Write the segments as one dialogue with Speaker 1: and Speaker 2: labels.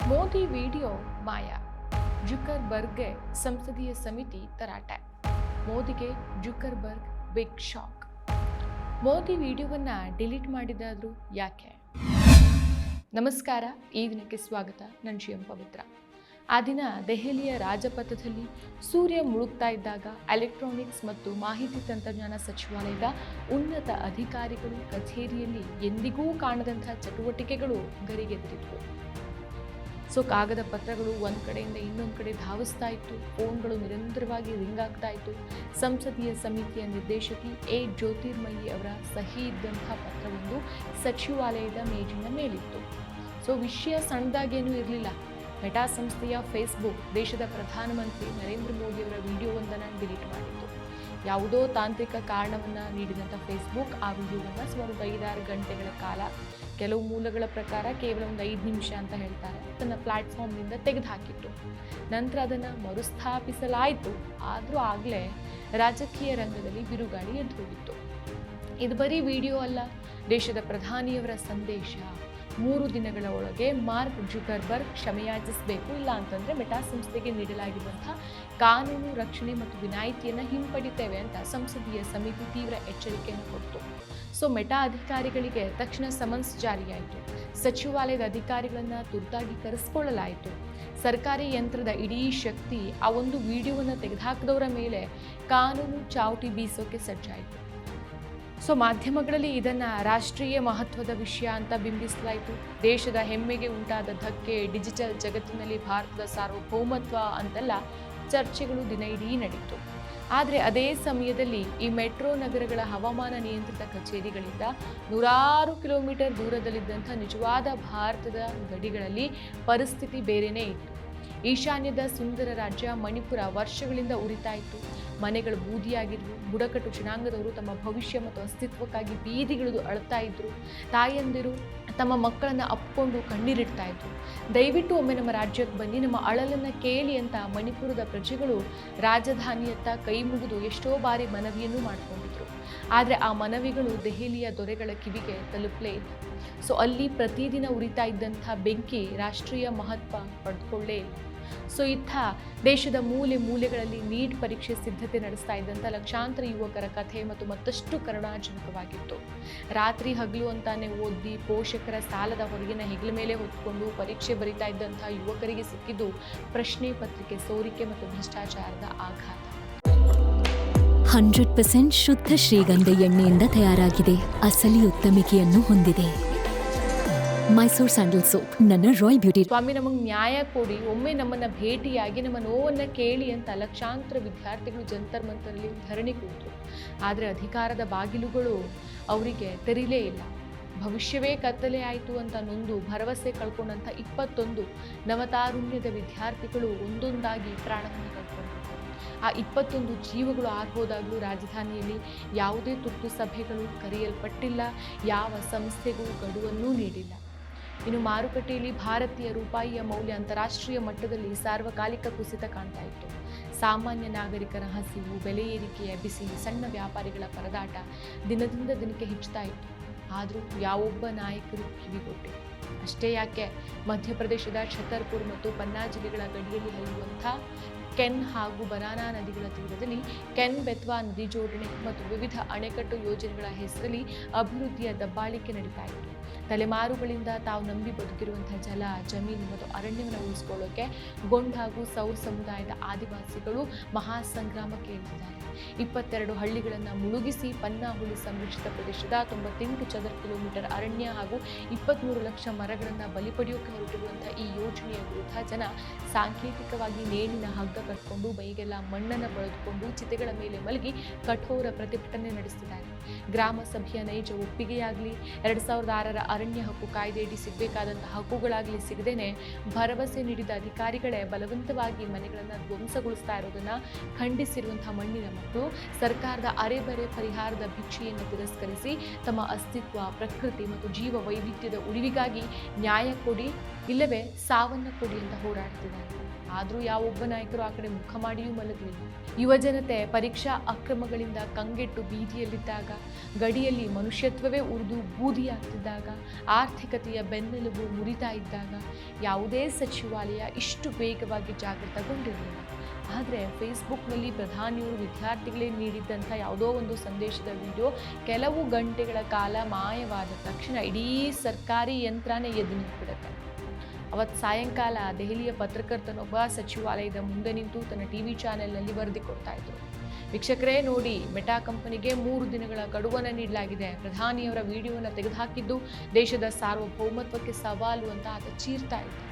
Speaker 1: Modi video ಮಾಯ, ಜುಕರ್ಬರ್ಗ್ಗೆ ಸಂಸದೀಯ ಸಮಿತಿ ತರಾಟೆ. ಮೋದಿಗೆ ಜುಕರ್ಬರ್ಗ್ ಬಿಗ್ ಶಾಕ್. ಮೋದಿ ವಿಡಿಯೋವನ್ನ ಡಿಲೀಟ್ ಮಾಡಿದಾದ್ರೂ ಯಾಕೆ? ನಮಸ್ಕಾರ, ಈ ದಿನಕ್ಕೆ ಸ್ವಾಗತ. ನಾನು ಶ್ರೀ ಪವಿತ್ರ. ಆ ದಿನ ದೆಹಲಿಯ ರಾಜಪಥದಲ್ಲಿ ಸೂರ್ಯ ಮುಳುಗ್ತಾ ಇದ್ದಾಗ ಎಲೆಕ್ಟ್ರಾನಿಕ್ಸ್ ಮತ್ತು ಮಾಹಿತಿ ತಂತ್ರಜ್ಞಾನ ಸಚಿವಾಲಯದ ಉನ್ನತ ಅಧಿಕಾರಿಗಳು ಕಚೇರಿಯಲ್ಲಿ ಎಂದಿಗೂ ಕಾಣದಂತಹ ಚಟುವಟಿಕೆಗಳು ಗರಿಗೆದರಿದ್ವು. ಕಾಗದ ಪತ್ರಗಳು ಒಂದು ಕಡೆಯಿಂದ ಇನ್ನೊಂದು ಕಡೆ ಧಾವಿಸ್ತಾ ಇತ್ತು. ಫೋನ್ಗಳು ನಿರಂತರವಾಗಿ ರಿಂಗ್ ಆಗ್ತಾ ಇತ್ತು. ಸಂಸದೀಯ ಸಮಿತಿಯ ನಿರ್ದೇಶಕಿ ಎ ಜ್ಯೋತಿರ್ಮಯಿ ಅವರ ಸಹಿ ಇದ್ದಂತಹ ಪತ್ರವೊಂದು ಸಚಿವಾಲಯದ ಮೇಜಿನ ಮೇಲಿತ್ತು. ವಿಷಯ ಸಣ್ಣದಾಗೇನೂ ಇರಲಿಲ್ಲ. ಮೆಟಾ ಸಂಸ್ಥೆಯ ಫೇಸ್ಬುಕ್ ದೇಶದ ಪ್ರಧಾನಮಂತ್ರಿ ನರೇಂದ್ರ ಮೋದಿ ಅವರ ವಿಡಿಯೋವೊಂದನ್ನು ಡಿಲೀಟ್ ಮಾಡಿತ್ತು. ಯಾವುದೋ ತಾಂತ್ರಿಕ ಕಾರಣವನ್ನು ನೀಡಿದಂಥ ಫೇಸ್ಬುಕ್ ಆ ವಿಡಿಯೋವನ್ನು ಸುಮಾರು 5-6 ಗಂಟೆಗಳ ಕಾಲ, ಕೆಲವು ಮೂಲಗಳ ಪ್ರಕಾರ ಕೇವಲ ಒಂದು 5 ನಿಮಿಷ ಅಂತ ಹೇಳ್ತಾರೆ, ತನ್ನ ಪ್ಲಾಟ್ಫಾರ್ಮ್ನಿಂದ ತೆಗೆದುಹಾಕಿತ್ತು. ನಂತರ ಅದನ್ನು ಮರುಸ್ಥಾಪಿಸಲಾಯಿತು. ಆದರೂ ಆಗಲೇ ರಾಜಕೀಯ ರಂಗದಲ್ಲಿ ಬಿರುಗಾಳಿ ಎದ್ದು ಹೋಗಿತ್ತು. ಇದು ಬರೀ ವಿಡಿಯೋ ಅಲ್ಲ, ದೇಶದ ಪ್ರಧಾನಿಯವರ ಸಂದೇಶ. 3 ದಿನಗಳ ಒಳಗೆ ಮಾರ್ಕ್ ಜುಕರ್ಬರ್ಗ್ ಕ್ಷಮೆಯಾಚಿಸಬೇಕು, ಇಲ್ಲ ಅಂತಂದರೆ ಮೆಟಾ ಸಂಸ್ಥೆಗೆ ನೀಡಲಾಗಿರುವಂತಹ ಕಾನೂನು ರಕ್ಷಣೆ ಮತ್ತು ವಿನಾಯಿತಿಯನ್ನು ಹಿಂಪಡಿತೇವೆ ಅಂತ ಸಂಸದೀಯ ಸಮಿತಿ ತೀವ್ರ ಎಚ್ಚರಿಕೆಯನ್ನು ಕೊಡ್ತು. ಮೆಟಾ ಅಧಿಕಾರಿಗಳಿಗೆ ತಕ್ಷಣ ಸಮನ್ಸ್ ಜಾರಿಯಾಯಿತು. ಸಚಿವಾಲಯದ ಅಧಿಕಾರಿಗಳನ್ನು ತುರ್ತಾಗಿ ಕರೆಸಿಕೊಳ್ಳಲಾಯಿತು. ಸರ್ಕಾರಿ ಯಂತ್ರದ ಇಡೀ ಶಕ್ತಿ ಆ ಒಂದು ವಿಡಿಯೋವನ್ನು ತೆಗೆದುಹಾಕಿದವರ ಮೇಲೆ ಕಾನೂನು ಚಾವಟಿ ಬೀಸೋಕೆ ಸಜ್ಜಾಯಿತು. ಮಾಧ್ಯಮಗಳಲ್ಲಿ ಇದನ್ನು ರಾಷ್ಟ್ರೀಯ ಮಹತ್ವದ ವಿಷಯ ಅಂತ ಬಿಂಬಿಸಲಾಯಿತು. ದೇಶದ ಹೆಮ್ಮೆಗೆ ಉಂಟಾದ ಧಕ್ಕೆ, ಡಿಜಿಟಲ್ ಜಗತ್ತಿನಲ್ಲಿ ಭಾರತದ ಸಾರ್ವಭೌಮತ್ವ ಅಂತೆಲ್ಲ ಚರ್ಚೆಗಳು ದಿನ ಇಡೀ ನಡೀತು. ಆದರೆ ಅದೇ ಸಮಯದಲ್ಲಿ ಈ ಮೆಟ್ರೋ ನಗರಗಳ ಹವಾಮಾನ ನಿಯಂತ್ರಿತ ಕಚೇರಿಗಳಿಂದ 100 ಕಿಲೋಮೀಟರ್ ದೂರದಲ್ಲಿದ್ದಂಥ ನಿಜವಾದ ಭಾರತದ ಗಡಿಗಳಲ್ಲಿ ಪರಿಸ್ಥಿತಿ ಬೇರೆಯೇ ಇತ್ತು. ಈಶಾನ್ಯದ ಸುಂದರ ರಾಜ್ಯ ಮಣಿಪುರ ವರ್ಷಗಳಿಂದ ಉರಿತಾ ಇತ್ತು. ಮನೆಗಳು ಬೂದಿಯಾಗಿದ್ವು. ಬುಡಕಟ್ಟು ಜನಾಂಗದವರು ತಮ್ಮ ಭವಿಷ್ಯ ಮತ್ತು ಅಸ್ತಿತ್ವಕ್ಕಾಗಿ ಬೀದಿಗಿಳಿದು ಅಳ್ತಾ ಇದ್ರು. ತಾಯಂದಿರು ತಮ್ಮ ಮಕ್ಕಳನ್ನು ಅಪ್ಕೊಂಡು ಕಣ್ಣೀರಿಡ್ತಾ ಇದ್ರು. ದಯವಿಟ್ಟು ಒಮ್ಮೆ ನಮ್ಮ ರಾಜ್ಯಕ್ಕೆ ಬನ್ನಿ, ನಮ್ಮ ಅಳಲನ್ನು ಕೇಳಿ ಅಂತ ಮಣಿಪುರದ ಪ್ರಜೆಗಳು ರಾಜಧಾನಿಯತ್ತ ಕೈ ಮುಗಿದು ಎಷ್ಟೋ ಬಾರಿ ಮನವಿಯನ್ನು ಮಾಡಿಕೊಂಡಿದ್ರು. ಆದರೆ ಆ ಮನವಿಗಳು ದೆಹಲಿಯ ದೊರೆಗಳ ಕಿವಿಗೆ ತಲುಪಲೇ ಇಲ್ಲ. ಅಲ್ಲಿ ಪ್ರತಿದಿನ ಉರಿತಾ ಇದ್ದಂಥ ಬೆಂಕಿ ರಾಷ್ಟ್ರೀಯ ಮಹತ್ವ ಪಡೆದುಕೊಳ್ಳೇ ಇಲ್ಲ. ಇತ್ತ ದೇಶದ ಮೂಲೆ ಮೂಲೆಗಳಲ್ಲಿ ನೀಟ್ ಪರೀಕ್ಷೆ ಸಿದ್ಧತೆ ನಡೆಸ್ತಾ ಇದ್ದಂಥ ಲಕ್ಷಾಂತರ ಯುವಕರ ಕಥೆ ಮತ್ತು ಮತ್ತಷ್ಟು ಕರುಣಾಜನಕವಾಗಿತ್ತು. ರಾತ್ರಿ ಹಗಲು ಅಂತಾನೆ ಓದಿ ಪೋಷಕರ ಸಾಲದ ಹೊರಗಿನ ಹೆಗಲ ಮೇಲೆ ಹೊತ್ಕೊಂಡು ಪರೀಕ್ಷೆ ಬರಿತಾ ಇದ್ದಂಥ ಯುವಕರಿಗೆ ಸಿಕ್ಕಿದ್ದು ಪ್ರಶ್ನೆ ಪತ್ರಿಕೆ ಸೋರಿಕೆ ಮತ್ತು ಭ್ರಷ್ಟಾಚಾರದ ಆಘಾತ.
Speaker 2: 100% ಶುದ್ಧ ಶ್ರೀಗಂಧ ಎಣ್ಣೆಯಿಂದ ತಯಾರಾಗಿದೆ. ಅಸಲಿ ಉತ್ತಮಿಕೆಯನ್ನು ಹೊಂದಿದೆ. ಮೈಸೂರು ಸ್ಯಾಂಡಲ್ ಸೋಪ್, ನನ್ನ ರಾಯಲ್ ಬ್ಯೂಟಿ.
Speaker 1: ಸ್ವಾಮಿ, ನಮಗೆ ನ್ಯಾಯ ಕೊಡಿ, ಒಮ್ಮೆ ನಮ್ಮನ್ನ ಭೇಟಿಯಾಗಿ ನಮ್ಮ ನೋವನ್ನು ಕೇಳಿ ಅಂತ ಲಕ್ಷಾಂತರ ವಿದ್ಯಾರ್ಥಿಗಳು ಜಂತರ್ ಮಂತರಲ್ಲಿ ಧರಣಿ ಕೂತರು. ಆದರೆ ಅಧಿಕಾರದ ಬಾಗಿಲುಗಳು ಅವರಿಗೆ ತೆರೀಲೇ ಇಲ್ಲ. ಭವಿಷ್ಯವೇ ಕತ್ತಲೆ ಆಯಿತು ಅಂತ ನೊಂದು ಭರವಸೆ ಕಳ್ಕೊಂಡಂಥ 21 ನವತಾರುಣ್ಯದ ವಿದ್ಯಾರ್ಥಿಗಳು ಒಂದೊಂದಾಗಿ ಪ್ರಾಣವನ್ನು ಕಳ್ಕೊಂಡ್ರು. ಆ 21 ಜೀವಗಳು ಆರ್ಹೋದಾಗಲೂ ರಾಜಧಾನಿಯಲ್ಲಿ ಯಾವುದೇ ತುರ್ತು ಸಭೆಗಳು ಕರೆಯಲ್ಪಟ್ಟಿಲ್ಲ. ಯಾವ ಸಂಸ್ಥೆಗೂ ಗಡುವನ್ನೂ ನೀಡಿಲ್ಲ. ಇನ್ನು ಮಾರುಕಟ್ಟೆಯಲ್ಲಿ ಭಾರತೀಯ ರೂಪಾಯಿಯ ಮೌಲ್ಯ ಅಂತಾರಾಷ್ಟ್ರೀಯ ಮಟ್ಟದಲ್ಲಿ ಸಾರ್ವಕಾಲಿಕ ಕುಸಿತ ಕಾಣ್ತಾ ಇತ್ತು. ಸಾಮಾನ್ಯ ನಾಗರಿಕರ ಹಸಿವು, ಬೆಲೆ ಏರಿಕೆಯ ಬಿಸಿ, ಸಣ್ಣ ವ್ಯಾಪಾರಿಗಳ ಪರದಾಟ ದಿನದಿಂದ ದಿನಕ್ಕೆ ಹೆಚ್ಚುತ್ತಾ ಇತ್ತು. ಆದರೂ ಯಾವೊಬ್ಬ ನಾಯಕರು ಕಿವಿಗೊಟ್ಟಿಲ್ಲ. ಅಷ್ಟೇ ಯಾಕೆ, ಮಧ್ಯಪ್ರದೇಶದ ಛತರ್ಪುರ್ ಮತ್ತು ಪನ್ನಾ ಜಿಲ್ಲೆಗಳ ಗಡಿಯಲ್ಲಿ ಹರಿಯುವಂಥ ಕೆನ್ ಹಾಗೂ ಬನಾನಾ ನದಿಗಳ ತೀರದಲ್ಲಿ ಕೆನ್ ಬೆತ್ವಾ ನದಿ ಜೋಡಣೆ ಮತ್ತು ವಿವಿಧ ಅಣೆಕಟ್ಟು ಯೋಜನೆಗಳ ಹೆಸರಲ್ಲಿ ಅಭಿವೃದ್ಧಿಯ ದಬ್ಬಾಳಿಕೆ ನಡೀತಾ ಇತ್ತು. ತಲೆಮಾರುಗಳಿಂದ ತಾವು ನಂಬಿ ಬದುಕಿರುವಂತಹ ಜಲ, ಜಮೀನು ಮತ್ತು ಅರಣ್ಯವನ್ನು ಉಳಿಸಿಕೊಳ್ಳೋಕೆ ಗೊಂಡ್ ಹಾಗೂ ಸೌರ್ ಸಮುದಾಯದ ಆದಿವಾಸಿಗಳು ಮಹಾಸಂಗ್ರಾಮಕ್ಕೆ ಇಳಿದಿದ್ದಾರೆ. 22 ಹಳ್ಳಿಗಳನ್ನು ಮುಳುಗಿಸಿ ಪನ್ನಾ ಹುಲಿ ಸಂರಕ್ಷಿತ ಪ್ರದೇಶದ 98 ಚದರ ಕಿಲೋಮೀಟರ್ ಅರಣ್ಯ ಹಾಗೂ 23 ಲಕ್ಷ ಮರಗಳನ್ನು ಬಲಿ ಪಡೆಯೋಕೆ ಹೊರಟಿರುವಂತಹ ಈ ಯೋಜನೆಯ ವಿರುದ್ಧ ಜನ ಸಾಂಕೇತಿಕವಾಗಿ ನೇಣಿನ ಹಗ್ಗ ಕಟ್ಕೊಂಡು ಬೈಗೆಲ್ಲ ಮಣ್ಣನ್ನು ಬಳಿದುಕೊಂಡು ಚಿತೆಗಳ ಮೇಲೆ ಮಲಗಿ ಕಠೋರ ಪ್ರತಿಭಟನೆ ನಡೆಸಿದ್ದಾರೆ. ಗ್ರಾಮ ಸಭೆಯ ನೈಜ ಒಪ್ಪಿಗೆಯಾಗಲಿ, 2006ರ ಅರಣ್ಯ ಹಕ್ಕು ಕಾಯ್ದೆಯಡಿ ಸಿಗಬೇಕಾದಂತಹ ಹಕ್ಕುಗಳಾಗಲಿ ಸಿಗದೇನೆ ಭರವಸೆ ನೀಡಿದ ಅಧಿಕಾರಿಗಳೇ ಬಲವಂತವಾಗಿ ಮನೆಗಳನ್ನು ಧ್ವಂಸಗೊಳಿಸ್ತಾ ಇರೋದನ್ನು ಖಂಡಿಸಿರುವಂತಹ ಮಣ್ಣಿನ ಮಕ್ಕಳು ಸರ್ಕಾರದ ಅರೆಬರೆ ಪರಿಹಾರದ ಭಿಕ್ಷೆಯನ್ನು ತಿರಸ್ಕರಿಸಿ ತಮ್ಮ ಅಸ್ತಿತ್ವ, ಪ್ರಕೃತಿ ಮತ್ತು ಜೀವ ವೈವಿಧ್ಯದ ಉಳಿವಿಗಾಗಿ ನ್ಯಾಯ ಕೊಡಿ, ಇಲ್ಲವೇ ಸಾವನ್ನ ಕೊಡಿ ಅಂತ ಹೋರಾಡ್ತಿದ್ದಾರೆ. ಆದರೂ ಯಾವೊಬ್ಬ ನಾಯಕರು ಆ ಕಡೆ ಮುಖ ಮಾಡಿಯೂ ಮಲಗಲಿಲ್ಲ. ಯುವಜನತೆ ಪರೀಕ್ಷಾ ಅಕ್ರಮಗಳಿಂದ ಕಂಗೆಟ್ಟು ಬೀದಿಯಲ್ಲಿದ್ದಾಗ, ಗಡಿಯಲ್ಲಿ ಮನುಷ್ಯತ್ವವೇ ಉರಿದು ಬೂದಿಯಾಗ್ತಿದ್ದಾಗ, ಆರ್ಥಿಕತೆಯ ಬೆನ್ನೆಲುಬು ಮುರಿತಾ ಇದ್ದಾಗ ಯಾವುದೇ ಸಚಿವಾಲಯ ಇಷ್ಟು ವೇಗವಾಗಿ ಜಾಗೃತಗೊಂಡಿರಲಿಲ್ಲ. ಆದರೆ ಫೇಸ್ಬುಕ್ನಲ್ಲಿ ಪ್ರಧಾನಿಯವರು ವಿದ್ಯಾರ್ಥಿಗಳೇ ನೀಡಿದ್ದಂಥ ಯಾವುದೋ ಒಂದು ಸಂದೇಶದ ವಿಡಿಯೋ ಕೆಲವು ಗಂಟೆಗಳ ಕಾಲ ಮಾಯವಾದ ತಕ್ಷಣ ಇಡೀ ಸರ್ಕಾರಿ ಯಂತ್ರನೇ ಎದ್ದು ನಿಂತುಬಿಡುತ್ತೆ. ಅವತ್ತು ಸಾಯಂಕಾಲ ದೆಹಲಿಯ ಪತ್ರಕರ್ತನೊಬ್ಬ ಸಚಿವಾಲಯದ ಮುಂದೆ ನಿಂತು ತನ್ನ ಟಿವಿ ಚಾನೆಲ್ನಲ್ಲಿ ವರದಿ ಕೊಡ್ತಾ ಇದ್ರು. ವೀಕ್ಷಕರೇ ನೋಡಿ, ಮೆಟಾ ಕಂಪನಿಗೆ 3 ದಿನಗಳ ಗಡುವನ್ನು ನೀಡಲಾಗಿದೆ. ಪ್ರಧಾನಿಯವರ ವಿಡಿಯೋವನ್ನು ತೆಗೆದುಹಾಕಿದ್ದು ದೇಶದ ಸಾರ್ವಭೌಮತ್ವಕ್ಕೆ ಸವಾಲು ಅಂತ ಆತ ಚೀರ್ತಾ ಇದ್ದ.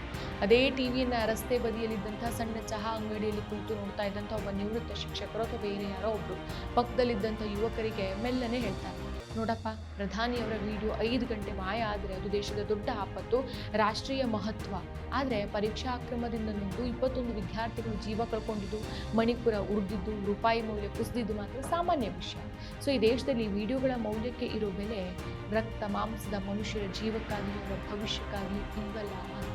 Speaker 1: ಅದೇ ಟಿವಿಯನ್ನ ರಸ್ತೆ ಬದಿಯಲ್ಲಿದ್ದಂಥ ಸಣ್ಣ ಚಹಾ ಅಂಗಡಿಯಲ್ಲಿ ಕೂತು ನೋಡ್ತಾ ಇದ್ದಂಥ ಒಬ್ಬ ನಿವೃತ್ತ ಶಿಕ್ಷಕರು ಅಥವಾ ಬೇರೆ ಯಾರೋ ಒಬ್ರು ಪಕ್ಕದಲ್ಲಿದ್ದಂಥ ಯುವಕರಿಗೆ ಮೆಲ್ಲನೆ ಹೇಳ್ತಾರೆ, ನೋಡಪ್ಪ, ಪ್ರಧಾನಿಯವರ ವಿಡಿಯೋ 5 ಗಂಟೆ ಮಾಯ ಆದರೆ ಅದು ದೇಶದ ದೊಡ್ಡ ಆಪತ್ತು, ರಾಷ್ಟ್ರೀಯ ಮಹತ್ವ. ಆದರೆ ಪರೀಕ್ಷಾ ಅಕ್ರಮದಿಂದ ನೊಂದು 21 ವಿದ್ಯಾರ್ಥಿಗಳು ಜೀವ ಕಳ್ಕೊಂಡಿದ್ದು, ಮಣಿಪುರ ಉರಿದಿದ್ದು, ರೂಪಾಯಿ ಮೌಲ್ಯ ಕುಸಿದಿದ್ದು ಮಾತ್ರ ಸಾಮಾನ್ಯ ವಿಷಯ. ಸೊ ಈ ದೇಶದಲ್ಲಿ ವಿಡಿಯೋಗಳ ಮೌಲ್ಯಕ್ಕೆ ಇರೋ ಬೆಲೆ ರಕ್ತ ಮಾಂಸದ ಮನುಷ್ಯರ ಜೀವಕ್ಕಾಗಲಿ ಅವರ ಭವಿಷ್ಯಕ್ಕಾಗಲಿ ಇಲ್ವಲ್ಲ ಅಂತ.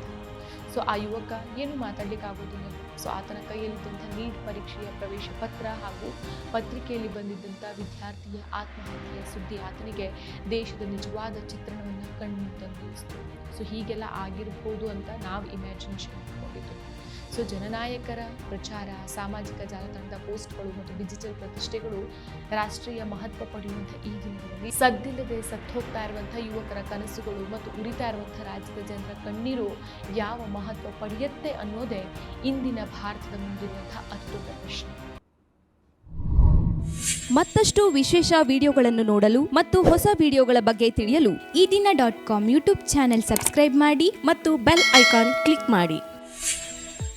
Speaker 1: ಸೊ ಆ ಯುವಕ ಏನು ಮಾತಾಡಲಿಕ್ಕಾಗೋದಿಲ್ಲ. ಸೊ ಆತನ ಕೈಯಲ್ಲಿದ್ದಂಥ ನೀಟ್ ಪರೀಕ್ಷೆಯ ಪ್ರವೇಶ ಪತ್ರ ಹಾಗೂ ಪತ್ರಿಕೆಯಲ್ಲಿ ಬಂದಿದ್ದಂಥ ವಿದ್ಯಾರ್ಥಿಯ ಆತ್ಮಹತ್ಯೆಯ ಸುದ್ದಿ ಆತನಿಗೆ ದೇಶದ ನಿಜವಾದ ಚಿತ್ರಣವನ್ನು ಕಣ್ಣು ತಂದಿಸ್ತು. ಸೊ ಹೀಗೆಲ್ಲ ಆಗಿರ್ಬೋದು ಅಂತ ನಾವು ಇಮ್ಯಾಜಿನೇಷನ್ ಮಾಡ್ಕೊಂಡಿದ್ದು. ಸೊ ಜನನಾಯಕರ ಪ್ರಚಾರ, ಸಾಮಾಜಿಕ ಜಾಲತಾಣದ ಪೋಸ್ಟ್ಗಳು ಮತ್ತು ಡಿಜಿಟಲ್ ಪ್ರತಿಷ್ಠೆಗಳು ರಾಷ್ಟ್ರೀಯ ಮಹತ್ವ ಪಡೆಯುವಂಥ ಈ ದಿನಗಳಲ್ಲಿ ಸದ್ದಿಲ್ಲದೆ ಸತ್ತೋಗ್ತಾ ಇರುವಂಥ ಯುವಕರ ಕನಸುಗಳು ಮತ್ತು ಉರಿತಾ ಇರುವಂಥ ರಾಜ್ಯದ ಜನರ ಕಣ್ಣೀರು ಯಾವ ಮಹತ್ವ ಪಡೆಯುತ್ತೆ ಅನ್ನೋದೇ ಇಂದಿನ ಭಾರತದ ಮುಂದಿರುವಂಥ ಅತಿದೊಡ್ಡ ಪ್ರಶ್ನೆ.
Speaker 3: ಮತ್ತಷ್ಟು ವಿಶೇಷ ವಿಡಿಯೋಗಳನ್ನು ನೋಡಲು ಮತ್ತು ಹೊಸ ವಿಡಿಯೋಗಳ ಬಗ್ಗೆ ತಿಳಿಯಲು
Speaker 4: EDina.com ಯೂಟ್ಯೂಬ್ ಚಾನೆಲ್ ಸಬ್ಸ್ಕ್ರೈಬ್ ಮಾಡಿ
Speaker 3: ಮತ್ತು ಬೆಲ್ ಐಕಾನ್ ಕ್ಲಿಕ್ ಮಾಡಿ.